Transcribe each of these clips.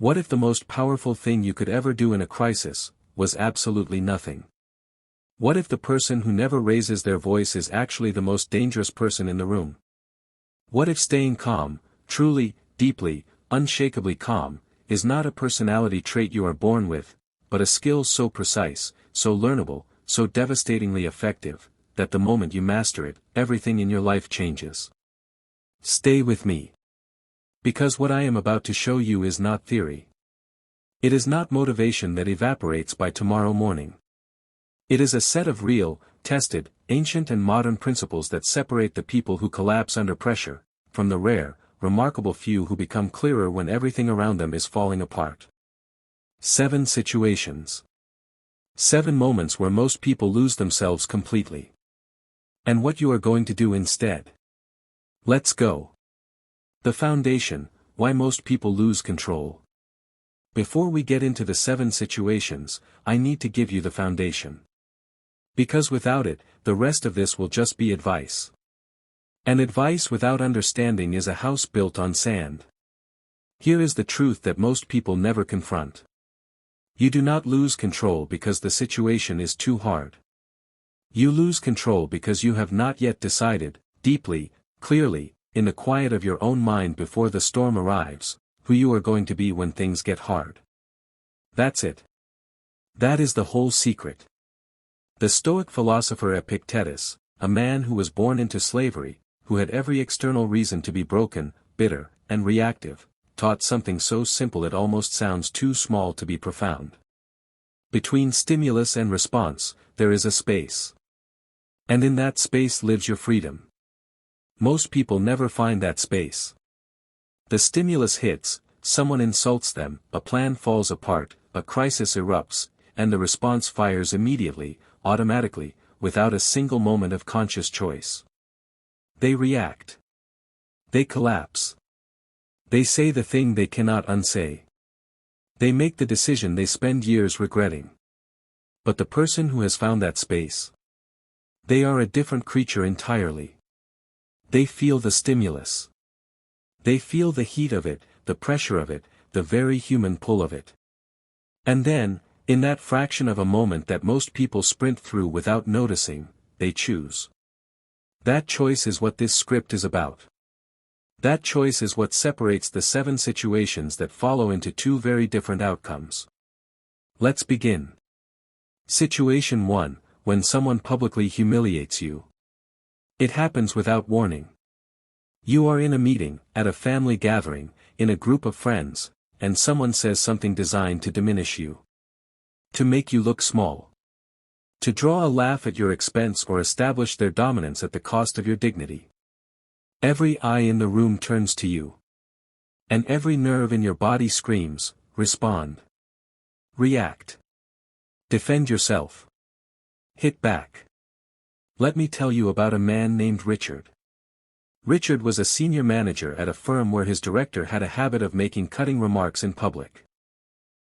What if the most powerful thing you could ever do in a crisis was absolutely nothing? What if the person who never raises their voice is actually the most dangerous person in the room? What if staying calm, truly, deeply, unshakably calm, is not a personality trait you are born with, but a skill so precise, so learnable, so devastatingly effective, that the moment you master it, everything in your life changes? Stay with me. Because what I am about to show you is not theory. It is not motivation that evaporates by tomorrow morning. It is a set of real, tested, ancient and modern principles that separate the people who collapse under pressure, from the rare, remarkable few who become clearer when everything around them is falling apart. 7 situations. 7 moments where most people lose themselves completely. And what you are going to do instead. Let's go. The foundation, why most people lose control. Before we get into the 7 situations, I need to give you the foundation. Because without it, the rest of this will just be advice. And advice without understanding is a house built on sand. Here is the truth that most people never confront. You do not lose control because the situation is too hard. You lose control because you have not yet decided, deeply, clearly, in the quiet of your own mind before the storm arrives, who you are going to be when things get hard. That's it. That is the whole secret. The Stoic philosopher Epictetus, a man who was born into slavery, who had every external reason to be broken, bitter, and reactive, taught something so simple it almost sounds too small to be profound. Between stimulus and response, there is a space. And in that space lives your freedom. Most people never find that space. The stimulus hits, someone insults them, a plan falls apart, a crisis erupts, and the response fires immediately, automatically, without a single moment of conscious choice. They react. They collapse. They say the thing they cannot unsay. They make the decision they spend years regretting. But the person who has found that space, they are a different creature entirely. They feel the stimulus. They feel the heat of it, the pressure of it, the very human pull of it. And then, in that fraction of a moment that most people sprint through without noticing, they choose. That choice is what this script is about. That choice is what separates the 7 situations that follow into 2 very different outcomes. Let's begin. Situation 1, when someone publicly humiliates you. It happens without warning. You are in a meeting, at a family gathering, in a group of friends, and someone says something designed to diminish you. To make you look small. To draw a laugh at your expense or establish their dominance at the cost of your dignity. Every eye in the room turns to you. And every nerve in your body screams, respond. React. Defend yourself. Hit back. Let me tell you about a man named Richard. Richard was a senior manager at a firm where his director had a habit of making cutting remarks in public.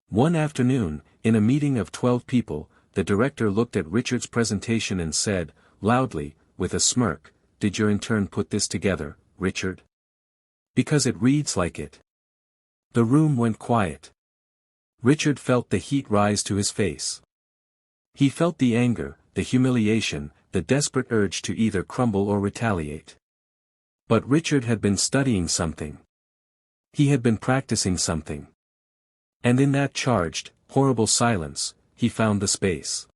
One afternoon, in a meeting of 12 people, the director looked at Richard's presentation and said, loudly, with a smirk, "Did your intern put this together, Richard? Because it reads like it." The room went quiet. Richard felt the heat rise to his face. He felt the anger, the humiliation, the desperate urge to either crumble or retaliate. But Richard had been studying something. He had been practicing something. And in that charged, horrible silence, he found the space.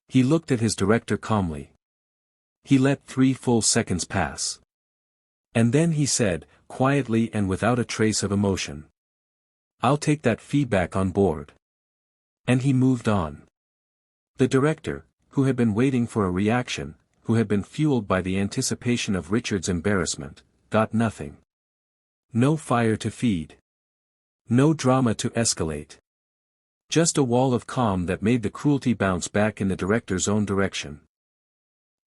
He looked at his director calmly. He let 3 full seconds pass. And then he said, quietly and without a trace of emotion, "I'll take that feedback on board." And he moved on. The director, who had been waiting for a reaction, who had been fueled by the anticipation of Richard's embarrassment, got nothing. No fire to feed. No drama to escalate. Just a wall of calm that made the cruelty bounce back in the director's own direction.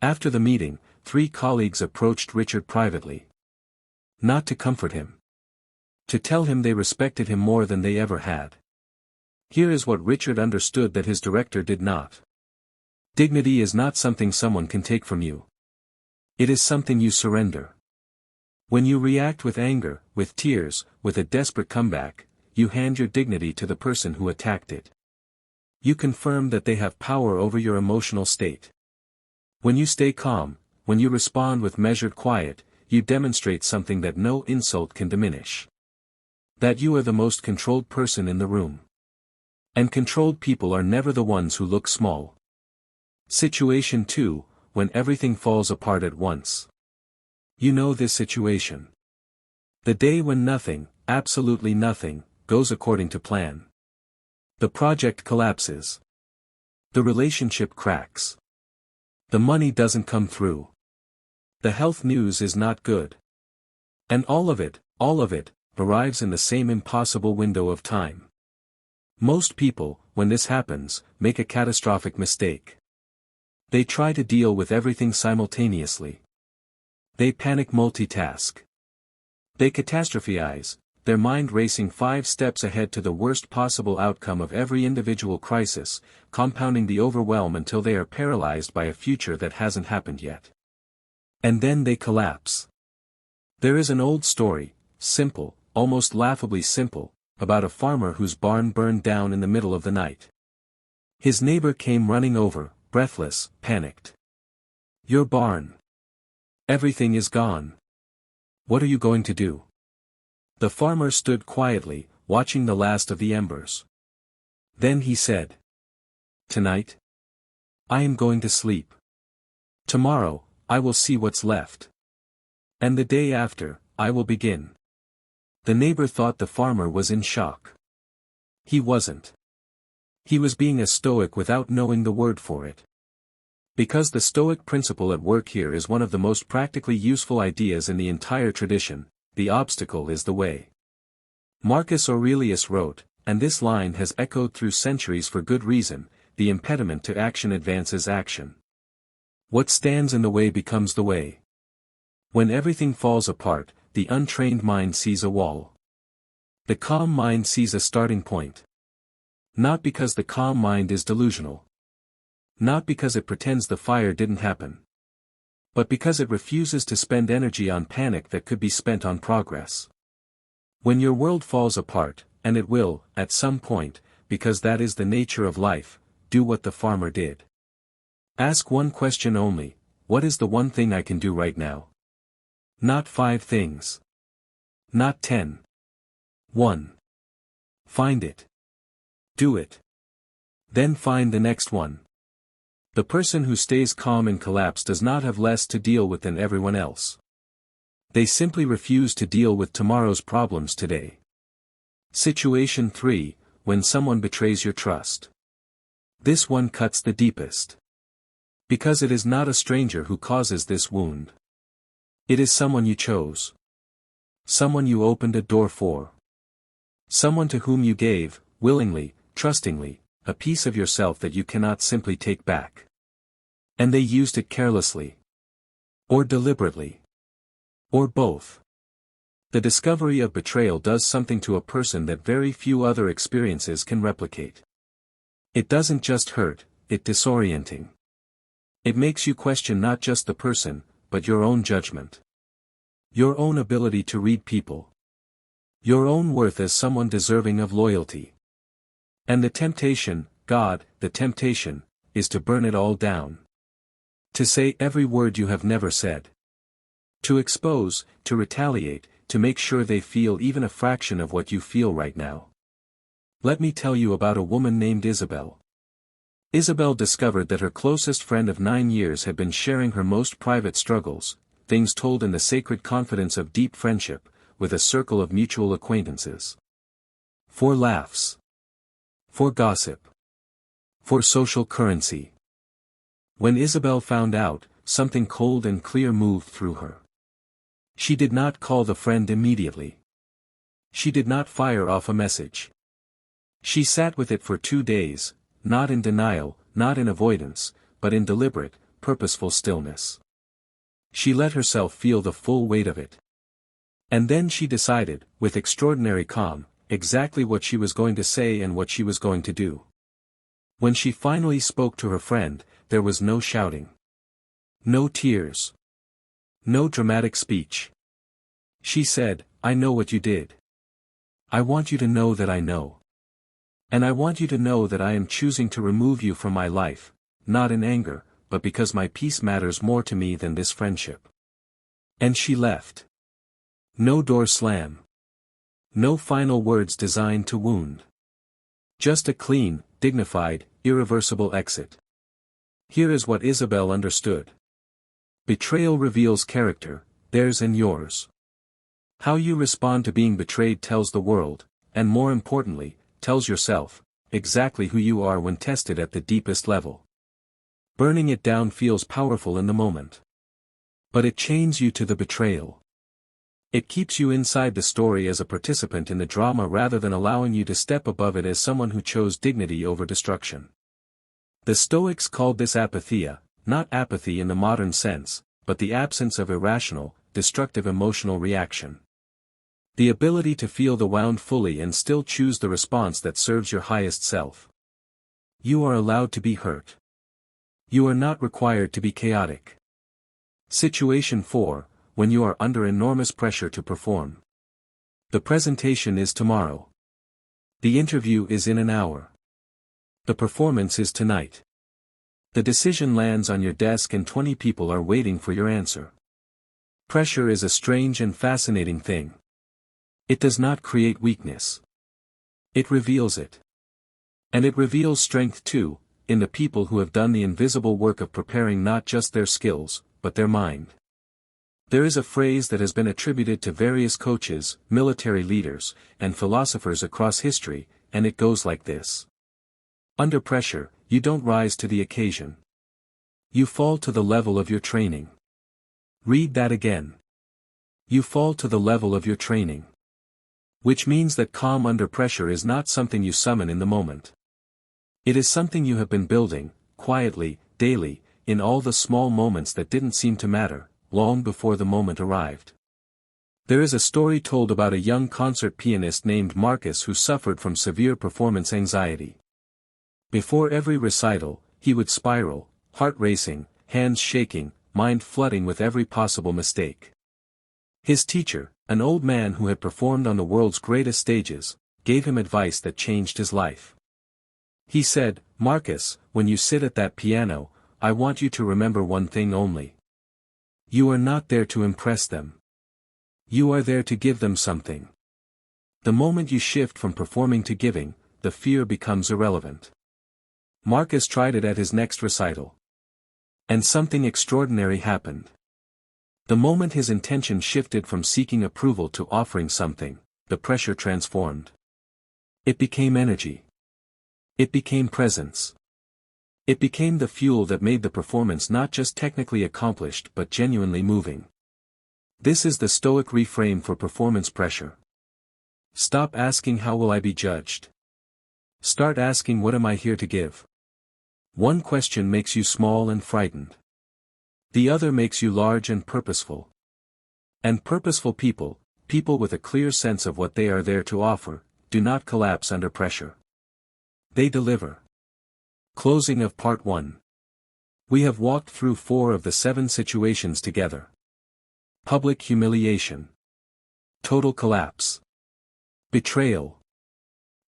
After the meeting, 3 colleagues approached Richard privately. Not to comfort him. To tell him they respected him more than they ever had. Here is what Richard understood that his director did not. Dignity is not something someone can take from you. It is something you surrender. When you react with anger, with tears, with a desperate comeback, you hand your dignity to the person who attacked it. You confirm that they have power over your emotional state. When you stay calm, when you respond with measured quiet, you demonstrate something that no insult can diminish. That you are the most controlled person in the room. And controlled people are never the ones who look small. Situation 2, when everything falls apart at once. You know this situation. The day when nothing, absolutely nothing, goes according to plan. The project collapses. The relationship cracks. The money doesn't come through. The health news is not good. And all of it, arrives in the same impossible window of time. Most people, when this happens, make a catastrophic mistake. They try to deal with everything simultaneously. They panic multitask. They catastrophize, their mind racing 5 steps ahead to the worst possible outcome of every individual crisis, compounding the overwhelm until they are paralyzed by a future that hasn't happened yet. And then they collapse. There is an old story, simple, almost laughably simple, about a farmer whose barn burned down in the middle of the night. His neighbor came running over, breathless, panicked. "Your barn. Everything is gone. What are you going to do?" The farmer stood quietly, watching the last of the embers. Then he said, "Tonight? I am going to sleep. Tomorrow, I will see what's left. And the day after, I will begin." The neighbor thought the farmer was in shock. He wasn't. He was being a stoic without knowing the word for it. Because the stoic principle at work here is one of the most practically useful ideas in the entire tradition: the obstacle is the way. Marcus Aurelius wrote, and this line has echoed through centuries for good reason: the impediment to action advances action. What stands in the way becomes the way. When everything falls apart, the untrained mind sees a wall. The calm mind sees a starting point. Not because the calm mind is delusional. Not because it pretends the fire didn't happen. But because it refuses to spend energy on panic that could be spent on progress. When your world falls apart, and it will, at some point, because that is the nature of life, do what the farmer did. Ask one question only: what is the one thing I can do right now? Not 5 things. Not 10. 1. Find it. Do it. Then find the next one. The person who stays calm in collapse does not have less to deal with than everyone else. They simply refuse to deal with tomorrow's problems today. Situation 3, when someone betrays your trust. This one cuts the deepest. Because it is not a stranger who causes this wound. It is someone you chose. Someone you opened a door for. Someone to whom you gave, willingly, trustingly, a piece of yourself that you cannot simply take back. And they used it carelessly. Or deliberately. Or both. The discovery of betrayal does something to a person that very few other experiences can replicate. It doesn't just hurt, it's disorienting. It makes you question not just the person, but your own judgment. Your own ability to read people. Your own worth as someone deserving of loyalty. And the temptation, the temptation, is to burn it all down. To say every word you have never said. To expose, to retaliate, to make sure they feel even a fraction of what you feel right now. Let me tell you about a woman named Isabel. Isabel discovered that her closest friend of 9 years had been sharing her most private struggles, things told in the sacred confidence of deep friendship, with a circle of mutual acquaintances. For laughs. For gossip. For social currency. When Isabel found out, something cold and clear moved through her. She did not call the friend immediately. She did not fire off a message. She sat with it for 2 days, not in denial, not in avoidance, but in deliberate, purposeful stillness. She let herself feel the full weight of it. And then she decided, with extraordinary calm, exactly what she was going to say and what she was going to do. When she finally spoke to her friend, there was no shouting. No tears. No dramatic speech. She said, "I know what you did. I want you to know that I know. And I want you to know that I am choosing to remove you from my life, not in anger, but because my peace matters more to me than this friendship. And she left. No door slam. No final words designed to wound. Just a clean, dignified, irreversible exit. Here is what Isabel understood. Betrayal reveals character, theirs and yours. How you respond to being betrayed tells the world, and more importantly, tells yourself, exactly who you are when tested at the deepest level. Burning it down feels powerful in the moment. But it chains you to the betrayal. It keeps you inside the story as a participant in the drama rather than allowing you to step above it as someone who chose dignity over destruction. The Stoics called this apatheia, not apathy in the modern sense, but the absence of irrational, destructive emotional reaction. The ability to feel the wound fully and still choose the response that serves your highest self. You are allowed to be hurt. You are not required to be chaotic. Situation 4, when you are under enormous pressure to perform. The presentation is tomorrow. The interview is in an hour. The performance is tonight. The decision lands on your desk and 20 people are waiting for your answer. Pressure is a strange and fascinating thing. It does not create weakness. It reveals it. And it reveals strength too, in the people who have done the invisible work of preparing not just their skills, but their mind. There is a phrase that has been attributed to various coaches, military leaders, and philosophers across history, and it goes like this. Under pressure, you don't rise to the occasion. You fall to the level of your training. Read that again. You fall to the level of your training. Which means that calm under pressure is not something you summon in the moment. It is something you have been building, quietly, daily, in all the small moments that didn't seem to matter, long before the moment arrived. There is a story told about a young concert pianist named Marcus who suffered from severe performance anxiety. Before every recital, he would spiral, heart racing, hands shaking, mind flooding with every possible mistake. His teacher, an old man who had performed on the world's greatest stages, gave him advice that changed his life. He said, "Marcus, when you sit at that piano, I want you to remember one thing only. You are not there to impress them. You are there to give them something. The moment you shift from performing to giving, the fear becomes irrelevant." Marcus tried it at his next recital. And something extraordinary happened. The moment his intention shifted from seeking approval to offering something, the pressure transformed. It became energy. It became presence. It became the fuel that made the performance not just technically accomplished but genuinely moving. This is the Stoic reframe for performance pressure. Stop asking how will I be judged. Start asking what am I here to give. One question makes you small and frightened. The other makes you large and purposeful. And purposeful people, people with a clear sense of what they are there to offer, do not collapse under pressure. They deliver. Closing of Part 1. We have walked through 4 of the 7 situations together. Public humiliation. Total collapse. Betrayal.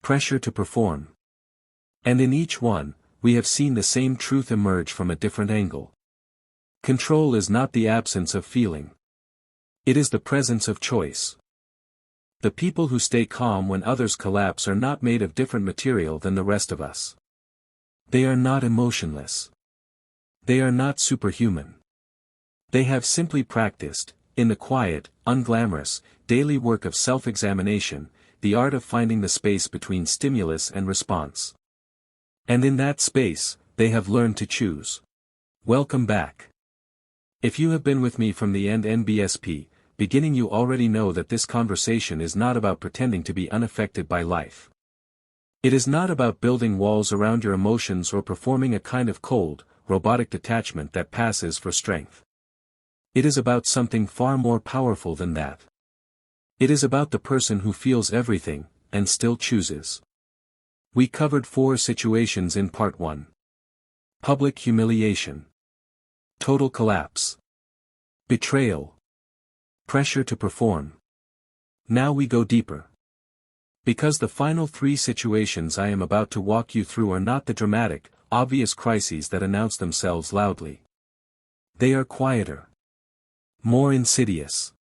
Pressure to perform. And in each one, we have seen the same truth emerge from a different angle. Control is not the absence of feeling. It is the presence of choice. The people who stay calm when others collapse are not made of different material than the rest of us. They are not emotionless. They are not superhuman. They have simply practiced, in the quiet, unglamorous, daily work of self-examination, the art of finding the space between stimulus and response. And in that space, they have learned to choose. Welcome back. If you have been with me from the end NBSP, beginning, you already know that this conversation is not about pretending to be unaffected by life. It is not about building walls around your emotions or performing a kind of cold, robotic detachment that passes for strength. It is about something far more powerful than that. It is about the person who feels everything, and still chooses. We covered 4 situations in Part 1. Public humiliation. Total collapse. Betrayal. Pressure to perform. Now we go deeper. Because the final three situations I am about to walk you through are not the dramatic, obvious crises that announce themselves loudly. They are quieter. More insidious.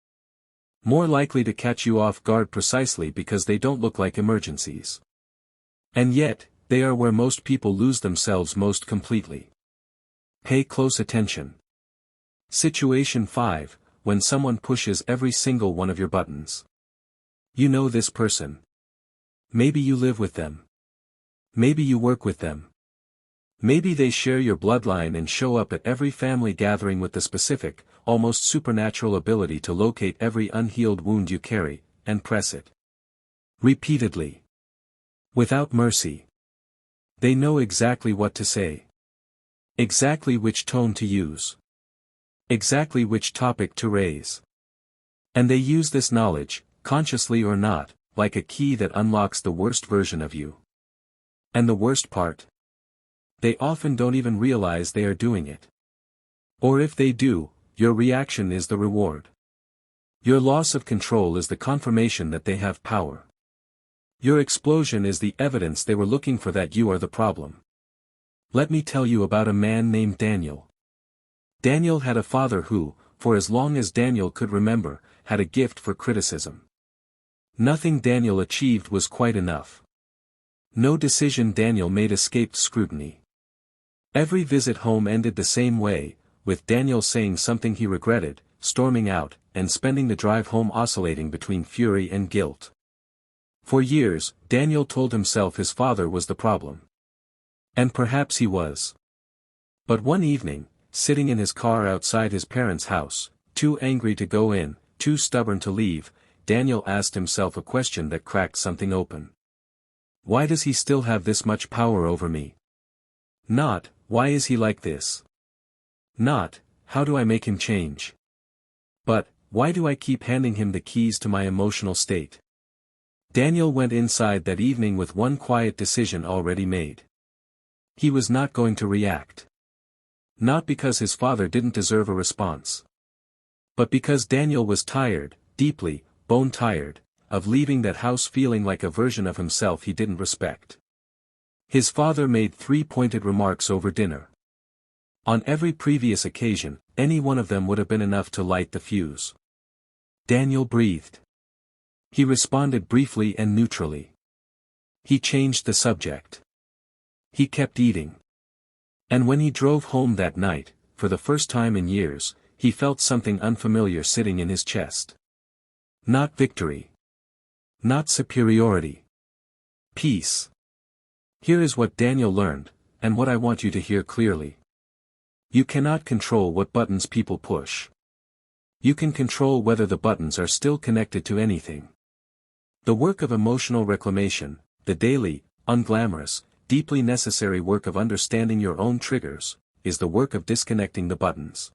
More likely to catch you off guard precisely because they don't look like emergencies. And yet, they are where most people lose themselves most completely. Pay close attention. Situation 5, when someone pushes every single one of your buttons. You know this person. Maybe you live with them. Maybe you work with them. Maybe they share your bloodline and show up at every family gathering with the specific, almost supernatural ability to locate every unhealed wound you carry, and press it. Repeatedly. Without mercy. They know exactly what to say. Exactly which tone to use. Exactly which topic to raise. And they use this knowledge, consciously or not, like a key that unlocks the worst version of you. And the worst part? They often don't even realize they are doing it. Or if they do, your reaction is the reward. Your loss of control is the confirmation that they have power. Your explosion is the evidence they were looking for that you are the problem. Let me tell you about a man named Daniel. Daniel had a father who, for as long as Daniel could remember, had a gift for criticism. Nothing Daniel achieved was quite enough. No decision Daniel made escaped scrutiny. Every visit home ended the same way, with Daniel saying something he regretted, storming out, and spending the drive home oscillating between fury and guilt. For years, Daniel told himself his father was the problem. And perhaps he was. But one evening, sitting in his car outside his parents' house, too angry to go in, too stubborn to leave, Daniel asked himself a question that cracked something open. Why does he still have this much power over me? Not, why is he like this? Not, how do I make him change? But, why do I keep handing him the keys to my emotional state? Daniel went inside that evening with one quiet decision already made. He was not going to react. Not because his father didn't deserve a response. But because Daniel was tired, deeply, bone-tired, of leaving that house feeling like a version of himself he didn't respect. His father made 3 pointed remarks over dinner. On every previous occasion, any one of them would have been enough to light the fuse. Daniel breathed. He responded briefly and neutrally. He changed the subject. He kept eating. And when he drove home that night, for the first time in years, he felt something unfamiliar sitting in his chest. Not victory. Not superiority. Peace. Here is what Daniel learned, and what I want you to hear clearly. You cannot control what buttons people push. You can control whether the buttons are still connected to anything. The work of emotional reclamation, the daily, unglamorous, deeply necessary work of understanding your own triggers, is the work of disconnecting the buttons.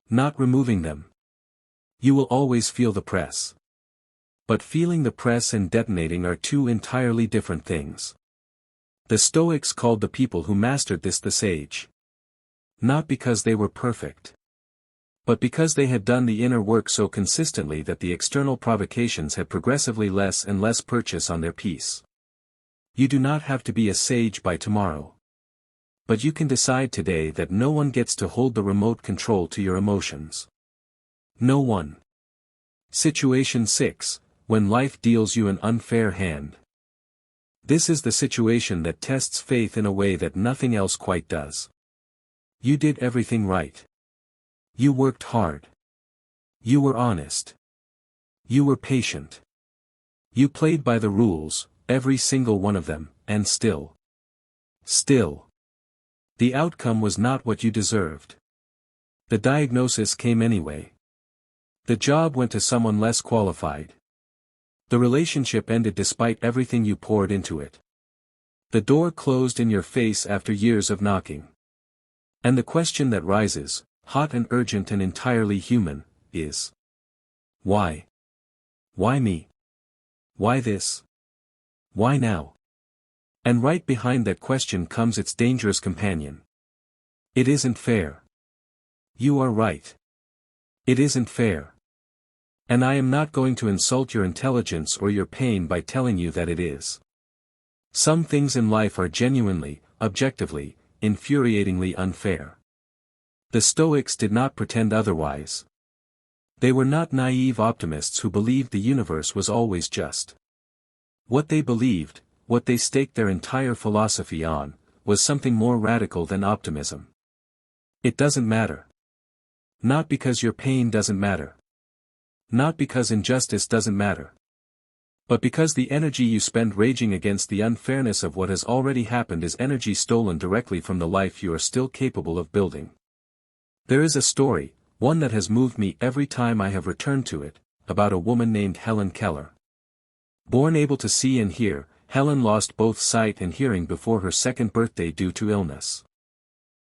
Not removing them. You will always feel the press. But feeling the press and detonating are two entirely different things. The Stoics called the people who mastered this the sage. Not because they were perfect. But because they had done the inner work so consistently that the external provocations had progressively less and less purchase on their peace. You do not have to be a sage by tomorrow. But you can decide today that no one gets to hold the remote control to your emotions. No one. Situation 6, when life deals you an unfair hand. This is the situation that tests faith in a way that nothing else quite does. You did everything right. You worked hard. You were honest. You were patient. You played by the rules, every single one of them, and still. The outcome was not what you deserved. The diagnosis came anyway. The job went to someone less qualified. The relationship ended despite everything you poured into it. The door closed in your face after years of knocking. And the question that rises, hot and urgent and entirely human, is: why? Why me? Why this? Why now? And right behind that question comes its dangerous companion. It isn't fair. You are right. It isn't fair. And I am not going to insult your intelligence or your pain by telling you that it is. Some things in life are genuinely, objectively, infuriatingly unfair. The Stoics did not pretend otherwise. They were not naive optimists who believed the universe was always just. What they believed, what they staked their entire philosophy on, was something more radical than optimism. It doesn't matter. Not because your pain doesn't matter. Not because injustice doesn't matter. But because the energy you spend raging against the unfairness of what has already happened is energy stolen directly from the life you are still capable of building. There is a story, one that has moved me every time I have returned to it, about a woman named Helen Keller. Born able to see and hear, Helen lost both sight and hearing before her second birthday due to illness.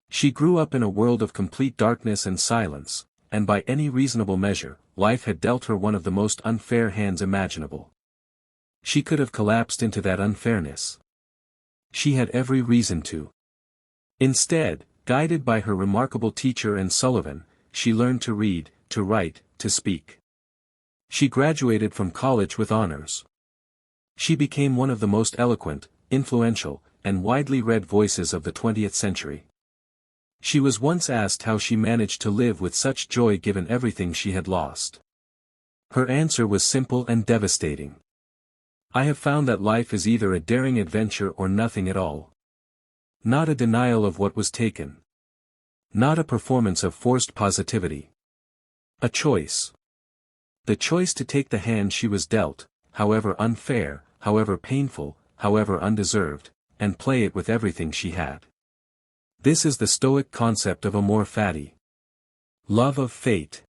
She grew up in a world of complete darkness and silence, and by any reasonable measure, life had dealt her one of the most unfair hands imaginable. She could have collapsed into that unfairness. She had every reason to. Instead, guided by her remarkable teacher and Sullivan, she learned to read, to write, to speak. She graduated from college with honors. She became one of the most eloquent, influential, and widely read voices of the 20th century. She was once asked how she managed to live with such joy given everything she had lost. Her answer was simple and devastating. I have found that life is either a daring adventure or nothing at all. Not a denial of what was taken. Not a performance of forced positivity. A choice. The choice to take the hand she was dealt, however unfair, however painful, however undeserved, and play it with everything she had. This is the Stoic concept of amor fati. Love of fate.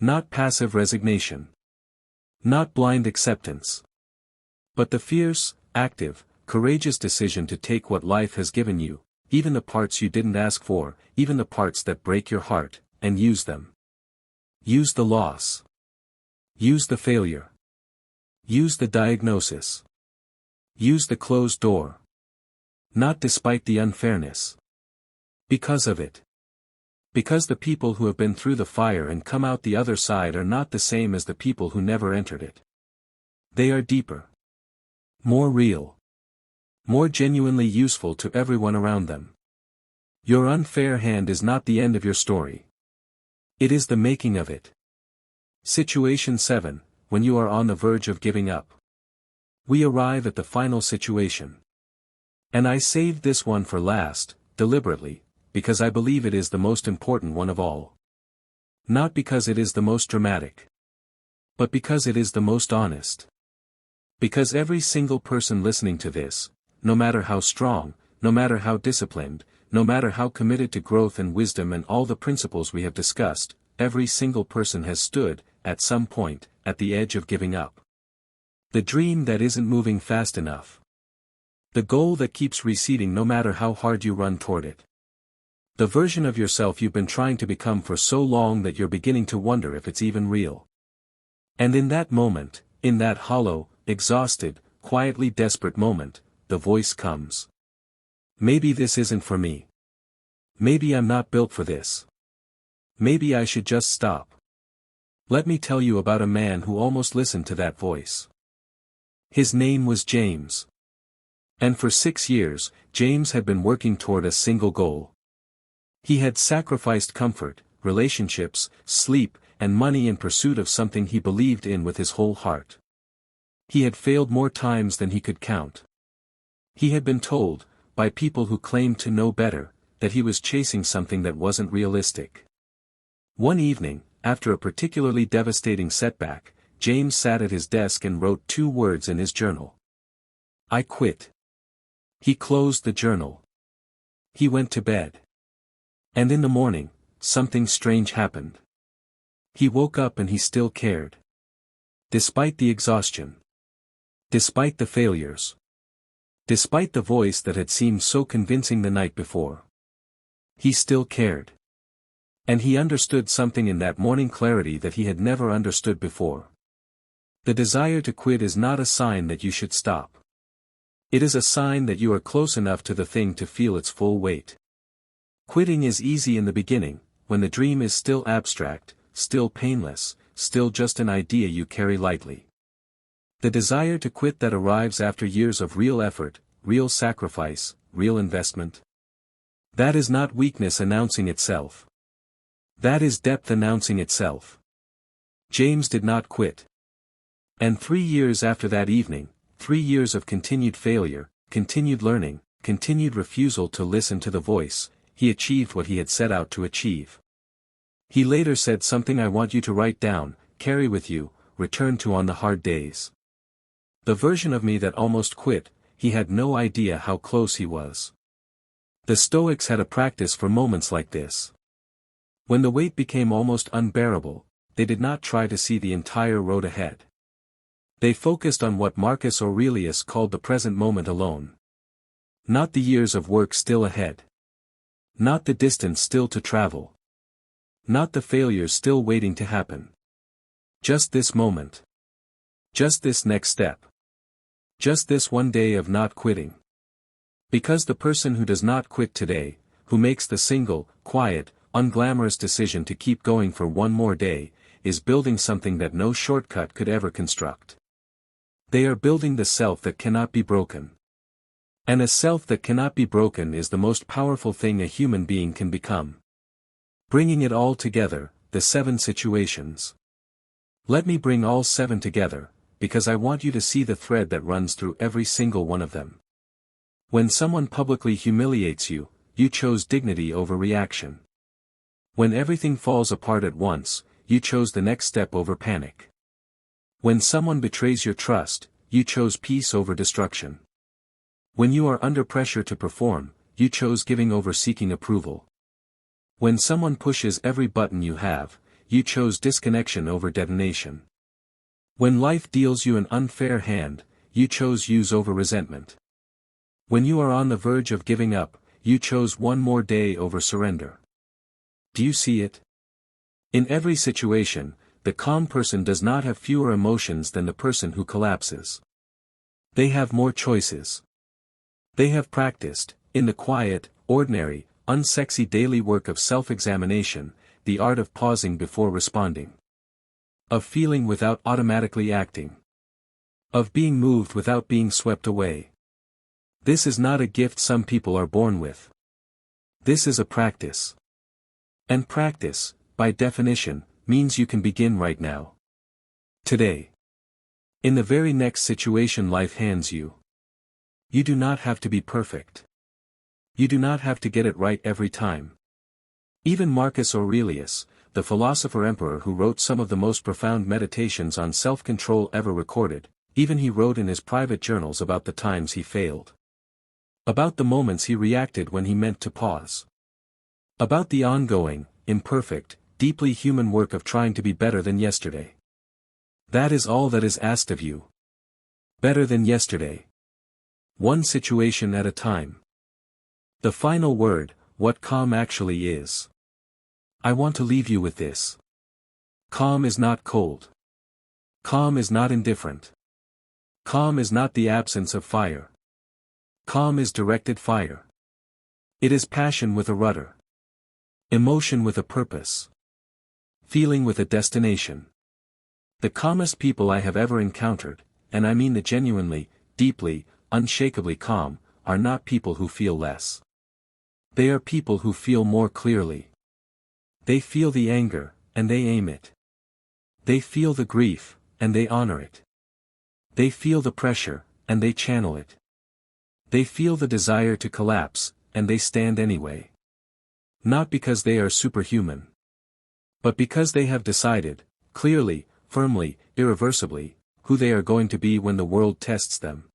Not passive resignation. Not blind acceptance. But the fierce, active, courageous decision to take what life has given you, even the parts you didn't ask for, even the parts that break your heart, and use them. Use the loss. Use the failure. Use the diagnosis. Use the closed door. Not despite the unfairness. Because of it. Because the people who have been through the fire and come out the other side are not the same as the people who never entered it. They are deeper. More real. More genuinely useful to everyone around them. Your unfair hand is not the end of your story. It is the making of it. Situation 7, when you are on the verge of giving up. We arrive at the final situation. And I saved this one for last, deliberately, because I believe it is the most important one of all. Not because it is the most dramatic. But because it is the most honest. Because every single person listening to this, no matter how strong, no matter how disciplined, no matter how committed to growth and wisdom and all the principles we have discussed, every single person has stood, at some point, at the edge of giving up. The dream that isn't moving fast enough. The goal that keeps receding no matter how hard you run toward it. The version of yourself you've been trying to become for so long that you're beginning to wonder if it's even real. And in that moment, in that hollow, exhausted, quietly desperate moment, the voice comes. Maybe this isn't for me. Maybe I'm not built for this. Maybe I should just stop. Let me tell you about a man who almost listened to that voice. His name was James. And for 6 years, James had been working toward a single goal. He had sacrificed comfort, relationships, sleep, and money in pursuit of something he believed in with his whole heart. He had failed more times than he could count. He had been told, by people who claimed to know better, that he was chasing something that wasn't realistic. One evening, after a particularly devastating setback, James sat at his desk and wrote 2 words in his journal. I quit. He closed the journal. He went to bed. And in the morning, something strange happened. He woke up and he still cared. Despite the exhaustion. Despite the failures. Despite the voice that had seemed so convincing the night before. He still cared. And he understood something in that morning clarity that he had never understood before. The desire to quit is not a sign that you should stop. It is a sign that you are close enough to the thing to feel its full weight. Quitting is easy in the beginning, when the dream is still abstract, still painless, still just an idea you carry lightly. The desire to quit that arrives after years of real effort, real sacrifice, real investment. That is not weakness announcing itself. That is depth announcing itself. James did not quit. And 3 years after that evening, 3 years of continued failure, continued learning, continued refusal to listen to the voice, he achieved what he had set out to achieve. He later said something I want you to write down, carry with you, return to on the hard days. The version of me that almost quit, he had no idea how close he was. The Stoics had a practice for moments like this. When the weight became almost unbearable, they did not try to see the entire road ahead. They focused on what Marcus Aurelius called the present moment alone. Not the years of work still ahead. Not the distance still to travel. Not the failures still waiting to happen. Just this moment. Just this next step. Just this one day of not quitting. Because the person who does not quit today, who makes the single, quiet, unglamorous decision to keep going for one more day, is building something that no shortcut could ever construct. They are building the self that cannot be broken. And a self that cannot be broken is the most powerful thing a human being can become. Bringing it all together, the 7 situations. Let me bring all 7 together, because I want you to see the thread that runs through every single one of them. When someone publicly humiliates you, you chose dignity over reaction. When everything falls apart at once, you chose the next step over panic. When someone betrays your trust, you chose peace over destruction. When you are under pressure to perform, you chose giving over seeking approval. When someone pushes every button you have, you chose disconnection over detonation. When life deals you an unfair hand, you chose use over resentment. When you are on the verge of giving up, you chose one more day over surrender. Do you see it? In every situation, the calm person does not have fewer emotions than the person who collapses. They have more choices. They have practiced, in the quiet, ordinary, unsexy daily work of self-examination, the art of pausing before responding. Of feeling without automatically acting. Of being moved without being swept away. This is not a gift some people are born with. This is a practice. And practice, by definition, means you can begin right now. Today. In the very next situation life hands you. You do not have to be perfect. You do not have to get it right every time. Even Marcus Aurelius, the philosopher-emperor who wrote some of the most profound meditations on self-control ever recorded, even he wrote in his private journals about the times he failed. About the moments he reacted when he meant to pause. About the ongoing, imperfect, deeply human work of trying to be better than yesterday. That is all that is asked of you. Better than yesterday. One situation at a time. The final word, what calm actually is. I want to leave you with this. Calm is not cold. Calm is not indifferent. Calm is not the absence of fire. Calm is directed fire. It is passion with a rudder. Emotion with a purpose. Feeling with a destination. The calmest people I have ever encountered, and I mean the genuinely, deeply, unshakably calm, are not people who feel less. They are people who feel more clearly. They feel the anger, and they aim it. They feel the grief, and they honor it. They feel the pressure, and they channel it. They feel the desire to collapse, and they stand anyway. Not because they are superhuman. But because they have decided, clearly, firmly, irreversibly, who they are going to be when the world tests them.